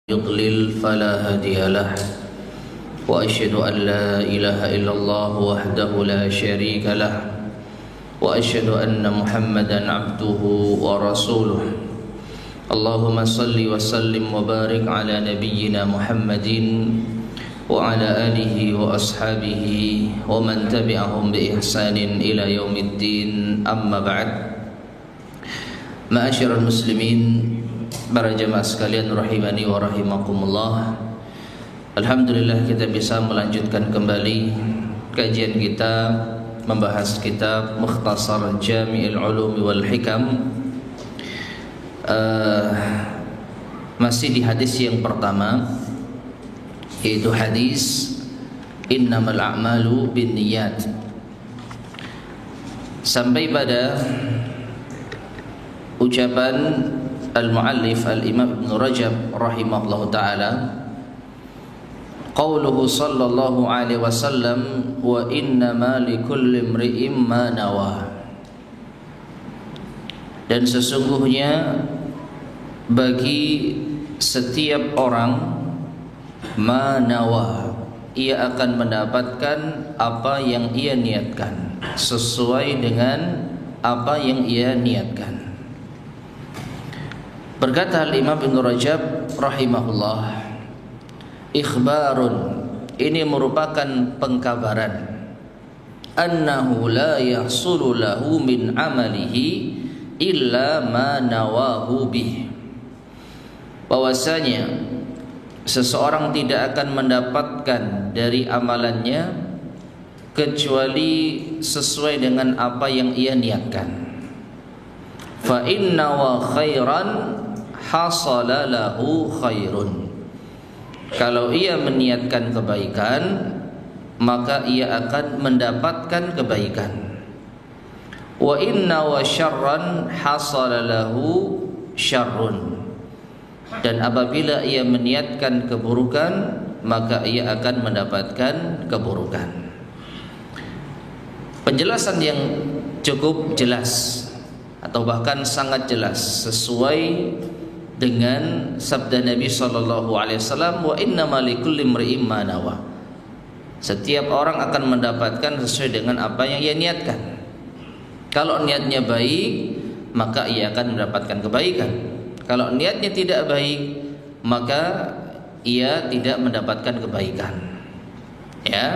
يضلل فلا هادي له وأشهد أن لا إله إلا الله وحده لا شريك له وأشهد أن محمدا عبده ورسوله اللهم صل وسلم وبارك على نبينا محمد وعلى آله وأصحابه ومن تبعهم بإحسان إلى يوم الدين أما بعد Ma'asyiral muslimin, para jemaah sekalian rahimani wa rahimakumullah. Alhamdulillah kita bisa melanjutkan kembali kajian kita membahas kitab Mukhtasar Jami'il Ulumi wal Hikam. Masih di hadis yang pertama, yaitu hadis innamal a'malu binniyat, sampai pada ucapan al-muallif al-imam Ibn Rajab rahimahullah ta'ala, qauluhu sallallahu alaihi wasallam wa innama likulli imri'in ma nawa, dan sesungguhnya bagi setiap orang ma nawa, ia akan mendapatkan apa yang ia niatkan, sesuai dengan apa yang ia niatkan. Berkata Imam Ibn Rajab rahimahullah, ikhbarun, ini merupakan pengkabaran, annahu la yahsulu lahu min amalihi illa ma nawahu bih, bahwasanya seseorang tidak akan mendapatkan dari amalannya kecuali sesuai dengan apa yang ia niatkan. Fa inna wa khairan hasala lahu khairun, kalau ia meniatkan kebaikan maka ia akan mendapatkan kebaikan. Wa inna wa syarran hasala lahu syarrun, dan apabila ia meniatkan keburukan maka ia akan mendapatkan keburukan. Penjelasan yang cukup jelas atau bahkan sangat jelas sesuai dengan sabda Nabi sallallahu alaihi wasallam, wa innamal likulli imri'in ma nawa, setiap orang akan mendapatkan sesuai dengan apa yang ia niatkan. Kalau niatnya baik maka ia akan mendapatkan kebaikan, kalau niatnya tidak baik maka ia tidak mendapatkan kebaikan. Ya.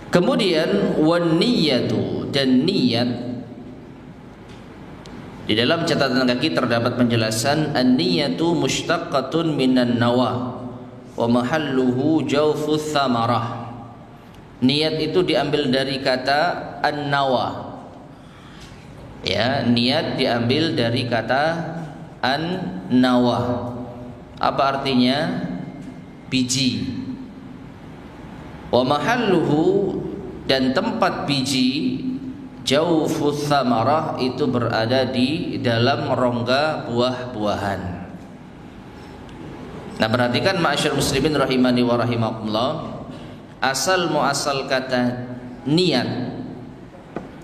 Kemudian wan niyatu, dan niat, di dalam catatan kaki terdapat penjelasan an-niyatu mushtaqqatun minan nawa wa mahalluhu jawfus thamarah. Niat itu diambil dari kata an-nawa. Ya, niat diambil dari kata an-nawa. Apa artinya? Biji. Wa mahalluhu, dan tempat biji, jawfus thamarah, itu berada di dalam rongga buah-buahan. Nah, perhatikan ma'asyar muslimin rahimani wa rahimakumullah, asal muasal kata niat,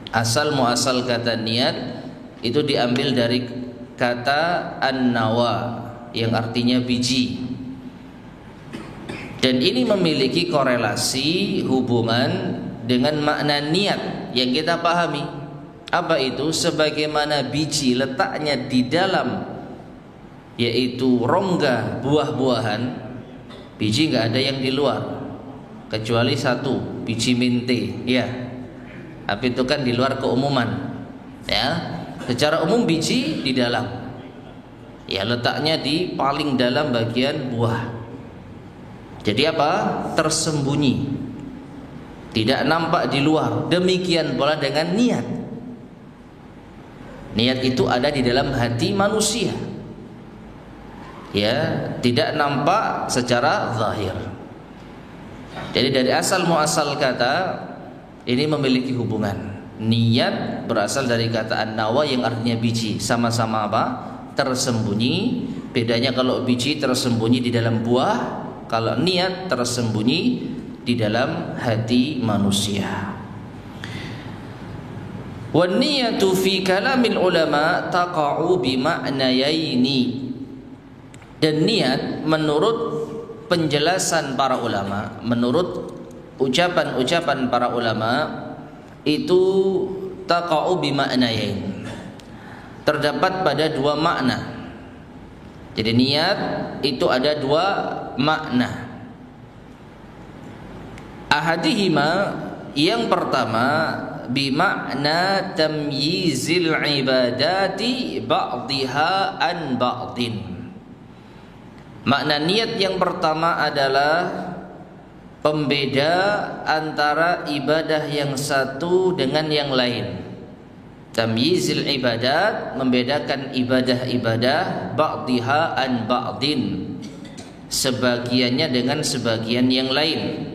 asal muasal kata niat itu diambil dari kata an-nawa yang artinya biji, dan ini memiliki korelasi hubungan dengan makna niat yang kita pahami. Apa itu? Sebagaimana biji letaknya di dalam, yaitu rongga buah-buahan. Biji nggak ada yang di luar kecuali satu, biji mente, ya. Tapi itu kan di luar keumuman, ya. Secara umum biji di dalam, ya, letaknya di paling dalam bagian buah. Jadi apa? Tersembunyi, tidak nampak di luar. Demikian pula dengan niat. Niat itu ada di dalam hati manusia, ya, tidak nampak secara zahir. Jadi dari asal muasal kata ini memiliki hubungan. Niat berasal dari kata an-nawa yang artinya biji, sama-sama apa? Tersembunyi. Bedanya kalau biji tersembunyi di dalam buah, kalau niat tersembunyi di dalam hati manusia. Wan niyatu fi kalamil ulama taqa'u bi ma'nayaini, Dan niat menurut penjelasan para ulama, menurut ucapan-ucapan para ulama, itu taqa'u bima'nayain, terdapat pada dua makna. Jadi niat itu ada dua makna. Ahadihima, yang pertama, bima'na tamyizil ibadati ba'diha an ba'din. Makna niat yang pertama adalah pembeda antara ibadah yang satu dengan yang lain. Tamyizil ibadat, membedakan ibadah-ibadah, ba'diha an ba'din, sebagiannya dengan sebagian yang lain.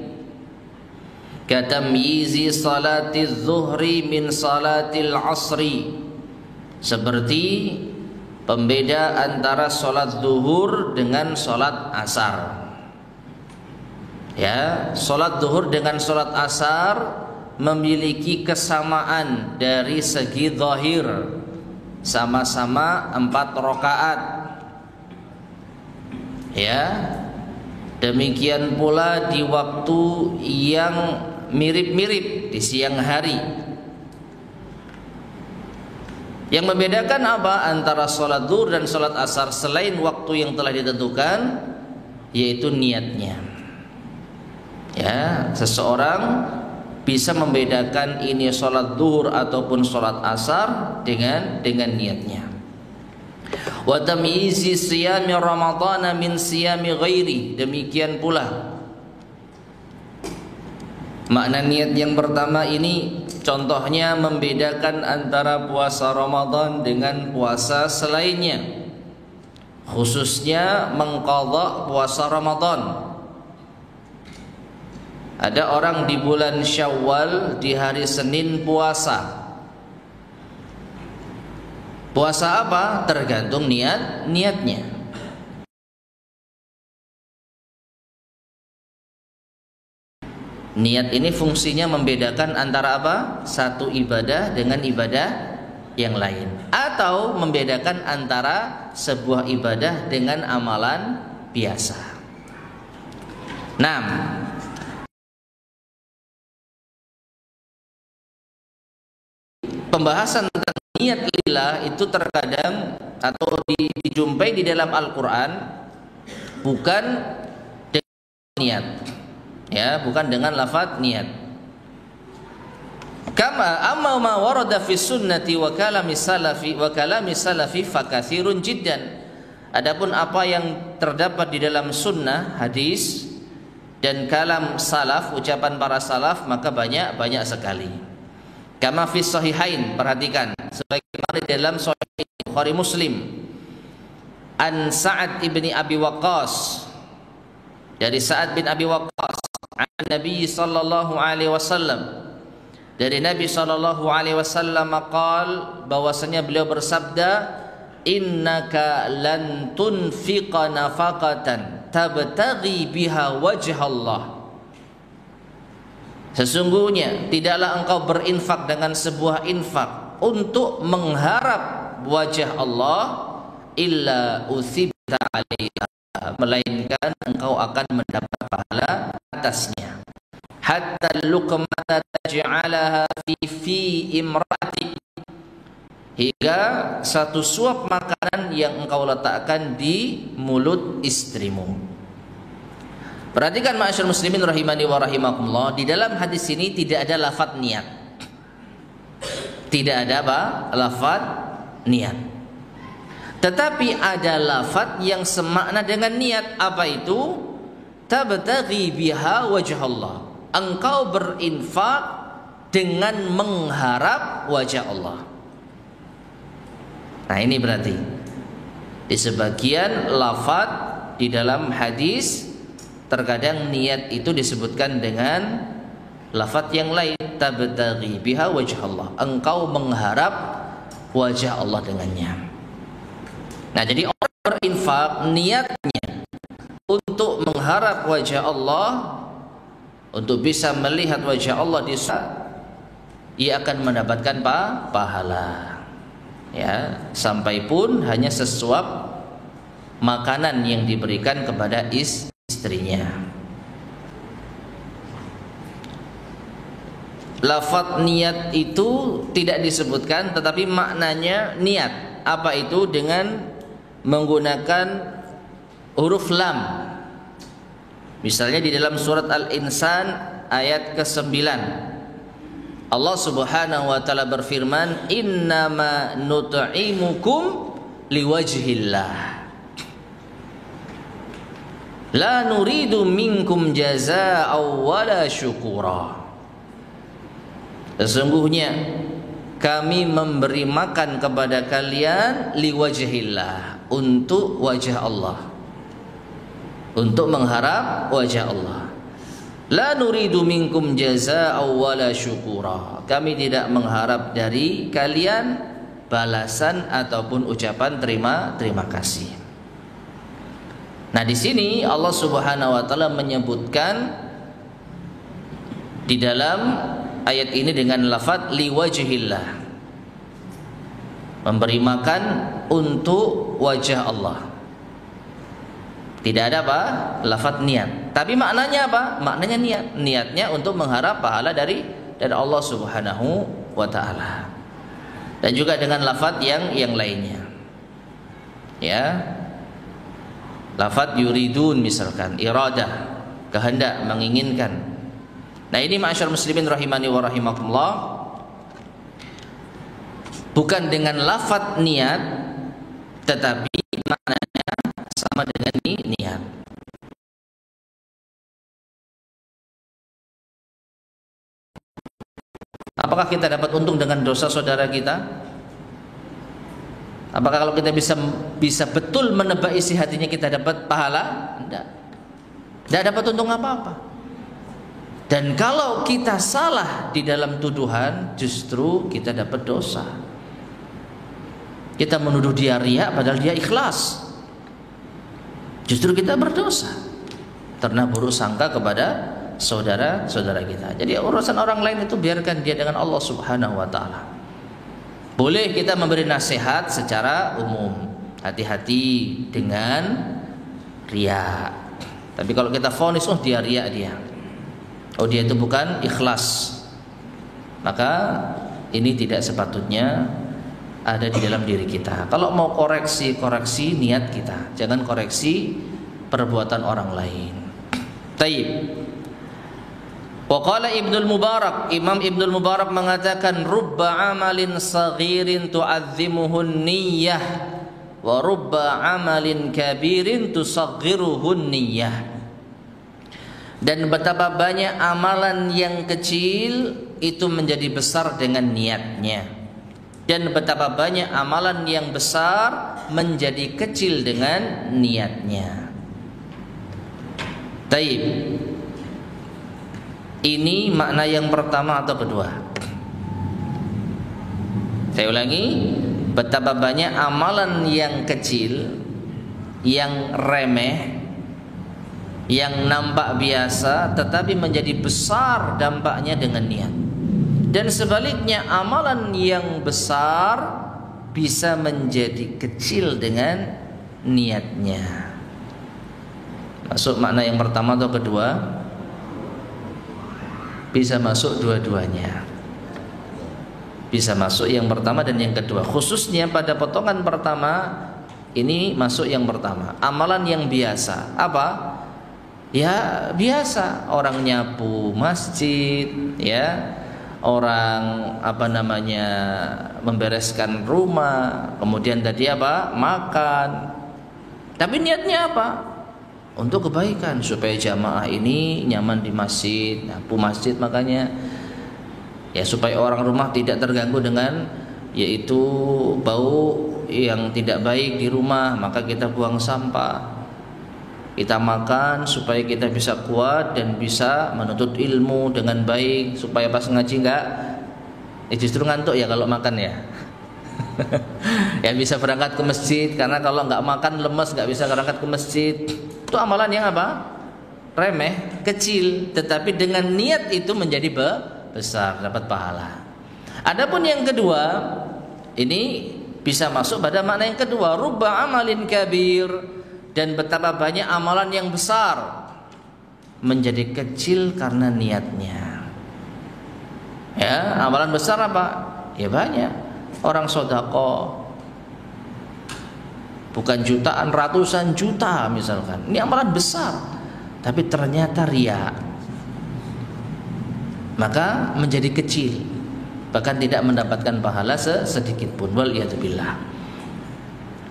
Katamyizi salatiz zuhri min salatil asri, seperti pembeda antara salat zuhur dengan salat asar. Ya, salat zuhur dengan salat asar memiliki kesamaan dari segi zahir, sama-sama 4 rakaat. Ya, demikian pula di waktu yang mirip-mirip, di siang hari. Yang membedakan apa antara sholat zuhur dan sholat asar selain waktu yang telah ditentukan, yaitu niatnya. Ya, seseorang bisa membedakan ini sholat zuhur ataupun sholat asar dengan niatnya. Wa tamyizi siyami ramadhana min siyami ghairi, demikian pula makna niat yang pertama ini, contohnya membedakan antara puasa Ramadan dengan puasa selainnya, khususnya mengqadha puasa Ramadan. Ada orang di bulan Syawal di hari Senin puasa. Puasa apa? Tergantung niatnya. Niat ini fungsinya membedakan antara apa? Satu ibadah dengan ibadah yang lain, atau membedakan antara sebuah ibadah dengan amalan biasa. 6. Pembahasan tentang niat lillah itu terkadang atau dijumpai di dalam Al-Quran bukan dengan niat, ya, bukan dengan lafaz niat. Kama amma ma warada fi sunnati wa kalami salafi fakatsirun jiddan. Adapun apa yang terdapat di dalam sunnah, hadis dan kalam salaf, ucapan para salaf, maka banyak sekali. Kama fi sahihain, perhatikan, sebagaimana di dalam Sahih Bukhari Muslim, an Sa'ad ibni Abi Waqqas, dari Sa'ad bin Abi Waqqas, an Nabi sallallahu alaihi wasallam, dari Nabi sallallahu alaihi wasallam qaal, bahwasanya beliau bersabda, innaka lan tunfiqa nafaqatan tabtaghi biha wajhallah. Sesungguhnya tidaklah engkau berinfak dengan sebuah infak untuk mengharap wajah Allah, illa uthibta alaiha, melainkan engkau akan mendapat pahala atasnya. Hatta luqmata taj'alaha fi imra'atik, hingga satu suap makanan yang engkau letakkan di mulut istrimu. Perhatikan ma'asyar muslimin rahimani wa rahimakumullah, di dalam hadis ini tidak ada lafaz niat. Tidak ada apa? Lafaz niat. Tetapi ada lafaz yang semakna dengan niat. Apa itu? Tabtaghi biha wajh Allah. Engkau berinfak dengan mengharap wajah Allah. Nah, ini berarti di sebagian lafaz di dalam hadis terkadang niat itu disebutkan dengan lafaz yang lain, tabtaghi biha wajh Allah, engkau mengharap wajah Allah dengannya. Nah, jadi orang berinfak niatnya untuk mengharap wajah Allah, untuk bisa melihat wajah Allah di saat ia akan mendapatkan pahala. Ya, sampai pun hanya sesuap makanan yang diberikan kepada istrinya. Lafaz niat itu tidak disebutkan, tetapi maknanya niat. Apa itu? Dengan menggunakan huruf lam. Misalnya di dalam surat Al-Insan ayat ke-9, Allah Subhanahu wa taala berfirman, "Innama nut'imukum liwajhillah. La nuridu minkum jazaa'an wala syukura." Sesungguhnya kami memberi makan kepada kalian liwajhillah, untuk wajah Allah, untuk mengharap wajah Allah. La nuridu minkum jazaa'an wala syukura. Kami tidak mengharap dari kalian balasan ataupun ucapan terima kasih. Nah, di sini Allah Subhanahu wa taala menyebutkan di dalam ayat ini dengan lafaz liwajhillah, memberi makan untuk wajah Allah. Tidak ada apa? Lafaz niat. Tapi maknanya apa? Maknanya niat. Niatnya untuk mengharap pahala dari Allah Subhanahu wa taala. Dan juga dengan lafaz yang lainnya. Ya. Lafaz yuridun misalkan, iradah, kehendak, menginginkan. Nah, ini ma'asyar muslimin rahimani wa rahimakumullah, bukan dengan lafaz niat, tetapi maknanya sama dengan niat. Apakah kita dapat untung dengan dosa saudara kita? Apakah kalau kita bisa betul menebak isi hatinya kita dapat pahala? Tidak dapat untung apa-apa. Dan kalau kita salah di dalam tuduhan, justru kita dapat dosa. Kita menuduh dia riya padahal dia ikhlas, justru kita berdosa karena buruk sangka kepada saudara-saudara kita. Jadi urusan orang lain itu biarkan dia dengan Allah Subhanahu wa taala. Boleh kita memberi nasihat secara umum, hati-hati dengan riya. Tapi kalau kita vonis, oh dia riya dia, oh dia itu bukan ikhlas, maka ini tidak sepatutnya ada di dalam diri kita. Kalau mau koreksi niat kita, jangan koreksi perbuatan orang lain. Taib. Wa qala Ibnul Mubarak, Imam Ibnul Mubarak mengatakan, rubba amalin saghirin tu'azzimuhun niyyah wa rubba amalin kabirin tusaghiruhun niyyah. Dan betapa banyak amalan yang kecil itu menjadi besar dengan niatnya, dan betapa banyak amalan yang besar menjadi kecil dengan niatnya. Taib. Ini makna yang pertama atau kedua? Saya ulangi, betapa banyak amalan yang kecil, yang remeh, yang nampak biasa, tetapi menjadi besar dampaknya dengan niat. Dan sebaliknya, amalan yang besar bisa menjadi kecil dengan niatnya. Masuk makna yang pertama atau kedua? Bisa masuk dua-duanya. Bisa masuk yang pertama dan yang kedua. Khususnya pada potongan pertama, ini masuk yang pertama. Amalan yang biasa. Apa? Ya biasa, orang nyapu masjid, ya, orang membereskan rumah, kemudian tadi apa? Makan. Tapi niatnya apa? Untuk kebaikan, supaya jamaah ini nyaman di masjid, nyapu masjid, makanya ya supaya orang rumah tidak terganggu dengan yaitu bau yang tidak baik di rumah, maka kita buang sampah. Kita makan supaya kita bisa kuat dan bisa menuntut ilmu dengan baik, supaya pas ngaji justru ngantuk ya kalau makan ya. Ya bisa berangkat ke masjid, karena kalau nggak makan lemes, nggak bisa berangkat ke masjid. Itu amalan yang apa? Remeh, kecil, tetapi dengan niat itu menjadi besar, dapat pahala. Adapun yang kedua, ini bisa masuk pada makna yang kedua, rubba amalin kabir. dan betapa banyak amalan yang besar menjadi kecil karena niatnya. Ya, amalan besar apa? Ya banyak. Orang sedekah bukan jutaan, ratusan juta misalkan. Ini amalan besar, tapi ternyata riya, maka menjadi kecil, bahkan tidak mendapatkan pahala sedikit pun. Waliyadzubillah.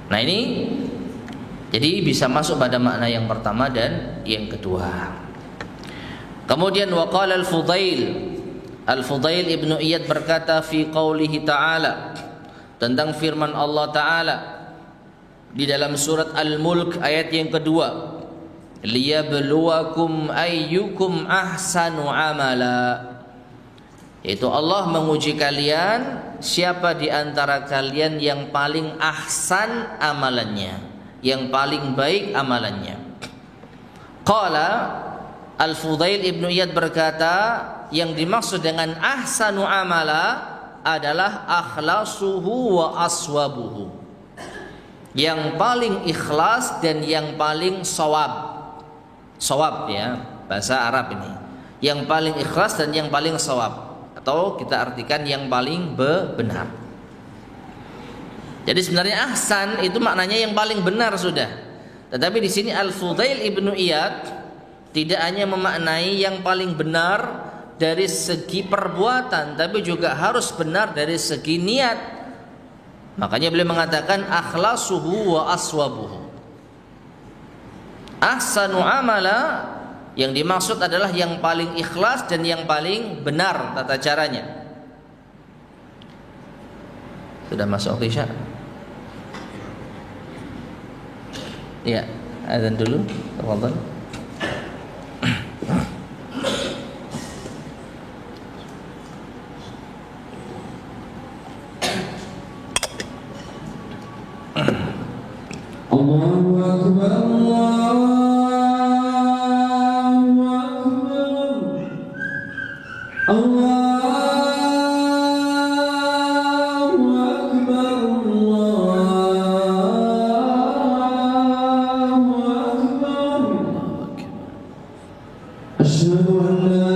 Nah ini jadi bisa masuk pada makna yang pertama dan yang kedua. Kemudian waqala Al-Fudail ibnu Iyad berkata fi qaulihi ta'ala, tentang firman Allah Ta'ala di dalam surat Al-Mulk ayat yang kedua, liyabluwakum ayyukum ahsanu amala, yaitu Allah menguji kalian siapa di antara kalian yang paling ahsan amalannya, yang paling baik amalannya. Qala Al-Fudail ibnu Iyad berkata, yang dimaksud dengan ahsanu amala adalah akhlasuhu wa aswabuhu, yang paling ikhlas dan yang paling sawab. Sawab ya, bahasa Arab ini. Yang paling ikhlas dan yang paling sawab, atau kita artikan yang paling benar. Jadi sebenarnya ahsan itu maknanya yang paling benar sudah. Tetapi di sini Al-Fudail ibnu Iyad tidak hanya memaknai yang paling benar dari segi perbuatan, tapi juga harus benar dari segi niat. Makanya beliau mengatakan akhlasuhu wa aswabuhu. Ahsanu amala yang dimaksud adalah yang paling ikhlas dan yang paling benar tata caranya. Sudah masuk waktu Isya? Ya, azan dulu. Tafadhal. Allahu Akbar, Allahu Akbar, Allahu Akbar, Allahu Akbar. Asyhadu an la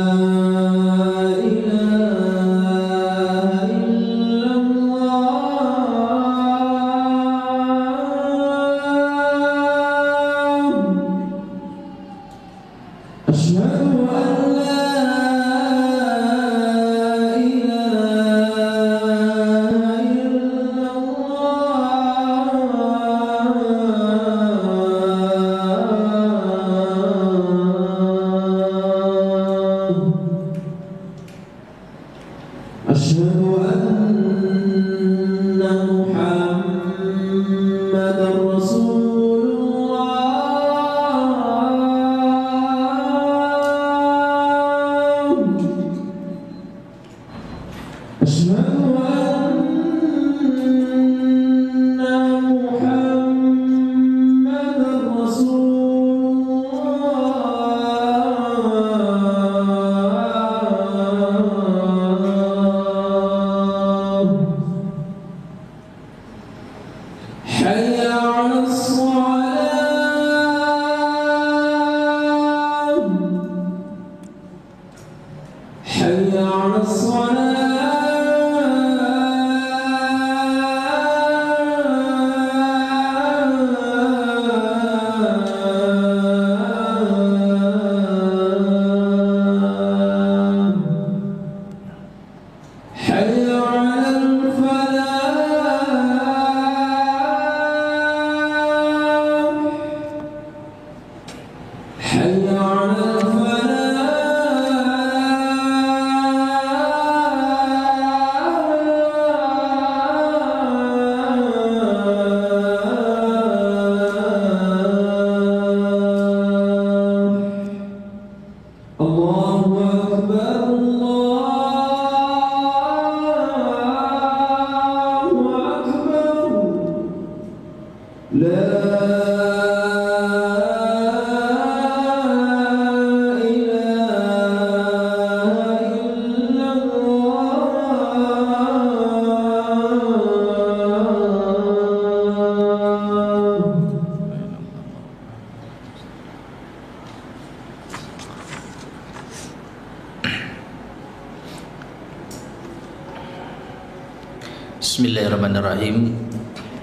Bismillahirrahmanirrahim.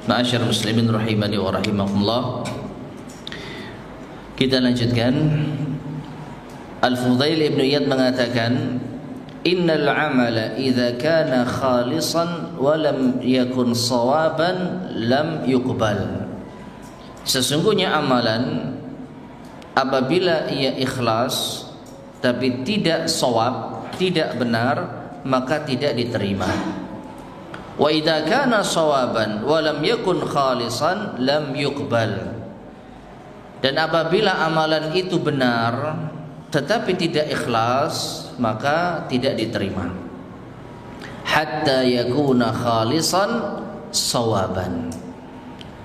Ma'asyar muslimin rahimani wa rahimakumullah. Kita lanjutkan. Al-Fudail Ibn Iyad mengatakan, innal amala idza kana khalisan wa lam yakun sawaban lam yuqbal. Sesungguhnya amalan apabila ia ikhlas tapi tidak shawab, tidak benar, maka tidak diterima. Wa idza kana shawaban wa lam yakun khalisan lam yuqbal. Dan apabila amalan itu benar tetapi tidak ikhlas, maka tidak diterima. Hatta yakuna khalisan shawaban.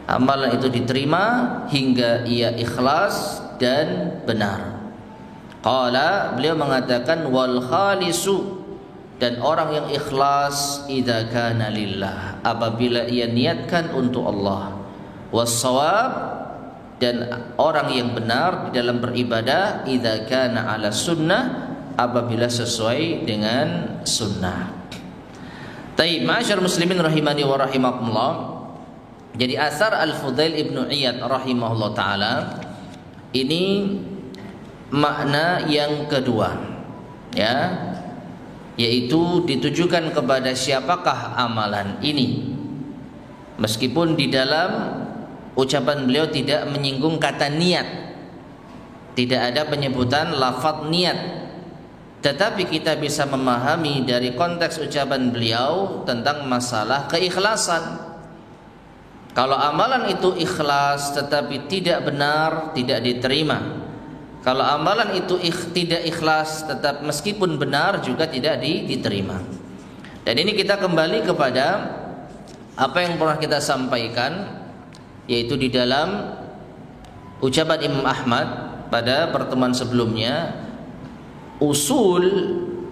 Amalan itu diterima hingga ia ikhlas dan benar. Qala, beliau mengatakan, wal khalisu, dan orang yang ikhlas idza kana lillah, apabila ia niatkan untuk Allah. Was-shawab, dan orang yang benar di dalam beribadah idza kana ala sunnah, apabila sesuai dengan sunnah. Taib, ma'asyar muslimin rahimani wa rahimakumullah. Jadi asar Al-Fudail Ibn Iyad rahimahullah ta'ala ini makna yang kedua, ya, yaitu ditujukan kepada siapakah amalan ini. Meskipun di dalam ucapan beliau tidak menyinggung kata niat, tidak ada penyebutan lafaz niat, tetapi kita bisa memahami dari konteks ucapan beliau tentang masalah keikhlasan. Kalau amalan itu ikhlas tetapi tidak benar, tidak diterima. Kalau amalan itu tidak ikhlas tetap meskipun benar juga tidak diterima. Dan ini kita kembali kepada apa yang pernah kita sampaikan, yaitu di dalam ucapan Imam Ahmad pada pertemuan sebelumnya, usul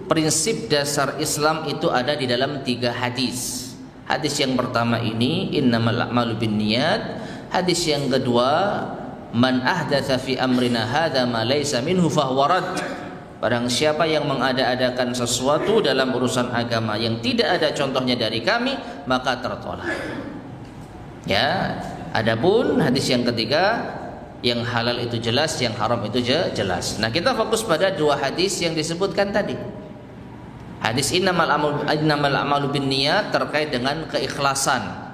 prinsip dasar Islam itu ada di dalam 3 hadis. Hadis yang pertama ini innamal a'malu binniyat. Hadis yang kedua man ahdatsa fi amrina hadza ma laysa minhu fahuwa rad. Barang siapa yang mengada-adakan sesuatu dalam urusan agama yang tidak ada contohnya dari kami, maka tertolak. Ya, adapun hadis yang ketiga, yang halal itu jelas, yang haram itu jelas. Nah, kita fokus pada 2 hadis yang disebutkan tadi. Hadis innamal a'malu binniyat terkait dengan keikhlasan.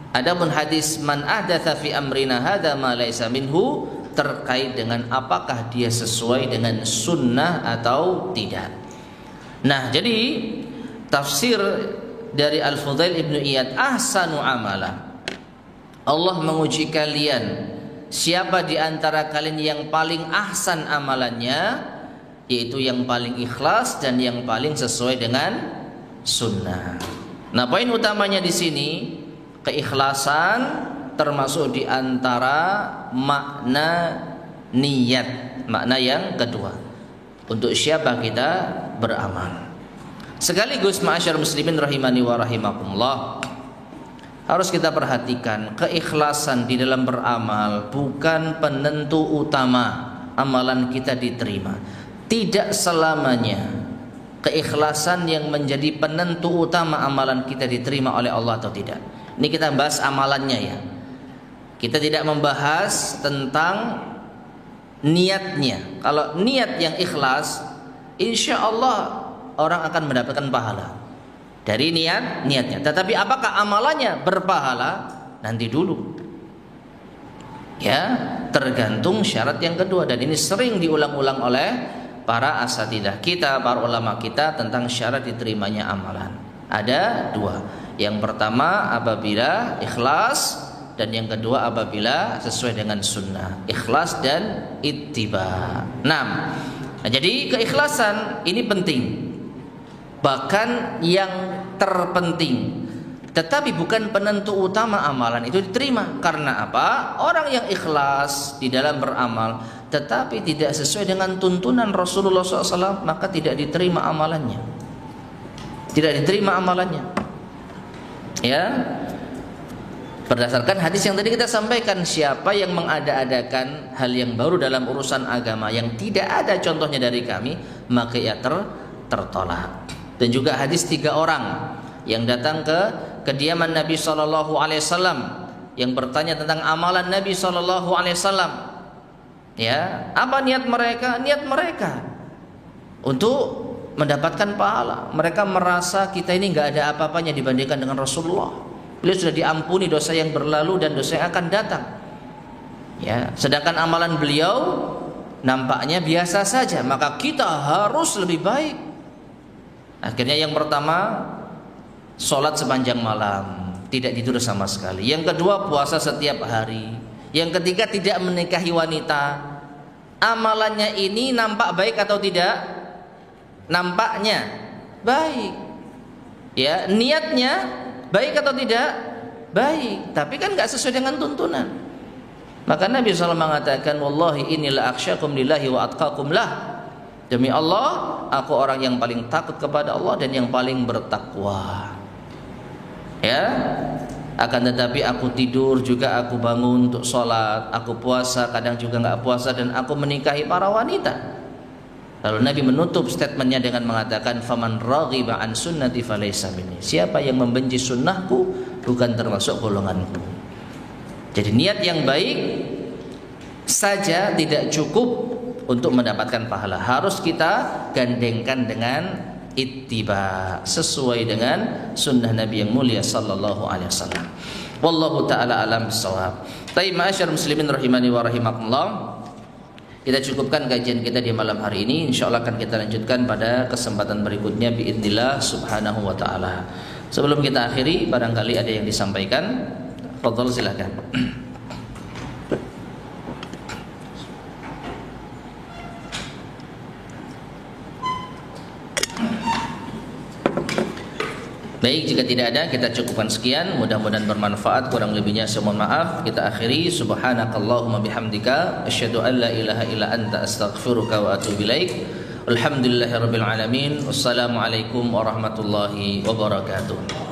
Adapun hadis man ahdatsa fi amrina hadza ma laysa minhu terkait dengan apakah dia sesuai dengan sunnah atau tidak. Nah, jadi tafsir dari Al-Fudail Ibn Iyad, ahsanu amala, Allah menguji kalian siapa di antara kalian yang paling ahsan amalannya, yaitu yang paling ikhlas dan yang paling sesuai dengan sunnah. Nah, poin utamanya di sini keikhlasan termasuk di antara makna niat, makna yang kedua. Untuk siapa kita beramal. Sekaligus ma'asyar muslimin rahimani wa rahimakumullah, harus kita perhatikan keikhlasan di dalam beramal bukan penentu utama amalan kita diterima. Tidak selamanya keikhlasan yang menjadi penentu utama amalan kita diterima oleh Allah atau tidak. Ini kita bahas amalannya, ya. Kita tidak membahas tentang niatnya. Kalau niat yang ikhlas, insya Allah orang akan mendapatkan pahala dari niatnya. Tetapi apakah amalannya berpahala? Nanti dulu, ya, tergantung syarat yang kedua. Dan ini sering diulang-ulang oleh para asatidah kita, para ulama kita tentang syarat diterimanya amalan. Ada 2. Yang pertama apabila ikhlas, dan yang kedua apabila sesuai dengan sunnah. Ikhlas dan ittiba. Nah, jadi keikhlasan ini penting, bahkan yang terpenting. Tetapi bukan penentu utama amalan itu diterima. Karena apa? Orang yang ikhlas di dalam beramal tetapi tidak sesuai dengan tuntunan Rasulullah SAW, maka tidak diterima amalannya. Tidak diterima amalannya. Ya, berdasarkan hadis yang tadi kita sampaikan, siapa yang mengada-adakan hal yang baru dalam urusan agama yang tidak ada contohnya dari kami, maka ia tertolak. Dan juga hadis 3 orang yang datang ke kediaman Nabi SAW, yang bertanya tentang amalan Nabi SAW. Ya, apa niat mereka? Niat mereka untuk mendapatkan pahala. Mereka merasa kita ini nggak ada apa-apanya dibandingkan dengan Rasulullah. Beliau sudah diampuni dosa yang berlalu dan dosa yang akan datang. Ya, sedangkan amalan beliau nampaknya biasa saja, maka kita harus lebih baik. Akhirnya yang pertama, sholat sepanjang malam, tidak tidur sama sekali. Yang kedua, puasa setiap hari. Yang ketiga, tidak menikahi wanita. Amalannya ini nampak baik atau tidak? Nampaknya baik. Ya, niatnya baik atau tidak? Baik, tapi kan nggak sesuai dengan tuntunan. Maka Nabi SAW mengatakan, wallahi inilah akhsyakum lillahi wa atqakum lah. Demi Allah, aku orang yang paling takut kepada Allah dan yang paling bertakwa. Ya, akan tetapi aku tidur juga aku bangun untuk sholat, aku puasa kadang juga nggak puasa, dan aku menikahi para wanita. Lalu Nabi menutup statementnya dengan mengatakan, faman raghiba an sunnati falaysa minni. Siapa yang membenci sunnahku bukan termasuk golonganku. Jadi niat yang baik saja tidak cukup untuk mendapatkan pahala. Harus kita gandengkan dengan ittiba, sesuai dengan sunnah Nabi yang mulia sallallahu alaihi wasallam. Wallahu taala alam bisawab. Baik, ma'asyar muslimin rahimani wa rahimakumullah. Kita cukupkan kajian kita di malam hari ini. Insyaallah akan kita lanjutkan pada kesempatan berikutnya biidznillah subhanahu wa taala. Sebelum kita akhiri, barangkali ada yang disampaikan. Fadhal, silakan. Baik, jika tidak ada, kita cukupkan sekian. Mudah-mudahan bermanfaat. Kurang lebihnya saya mohon maaf. Kita akhiri. Subhanakallahumma bihamdika asyhadu an la ilaha illa anta astaghfiruka wa atubu ilaik. Alhamdulillahirabbil alamin. Wassalamualaikum warahmatullahi wabarakatuh.